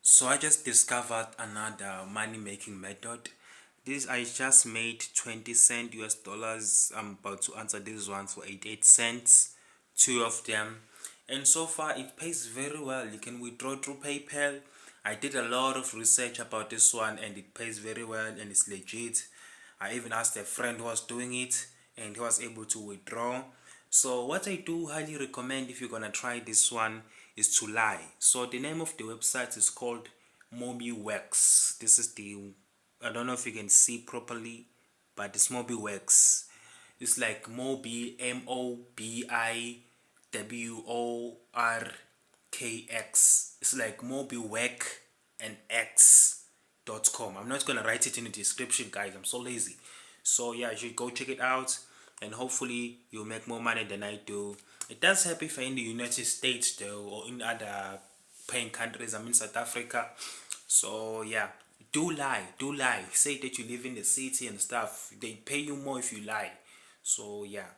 So I just discovered another money making method. This I just made 20 cent US dollars. I'm about to answer this one for 88 cents, two of them. And so far it pays very well. You can withdraw through PayPal. I did a lot of research about this one and it pays very well and it's legit. I even asked a friend who was doing it and he was able to withdraw. So what I do highly recommend if you're gonna try this one is to lie. So the name of the website is called MobiWorks. This is the, I don't know if you can see properly, but it's MobiWorks. It's like Mobi, MobiWorkx. It's like MobiWork and X.com. I'm not gonna write it in the description, guys. I'm so lazy. So yeah, you should go check it out, and hopefully you'll make more money than I do. It does help if you're in the United States though, or in other paying countries. I'm in South Africa, so yeah. Do lie. Say that you live in the city and stuff. They pay you more if you lie. So yeah.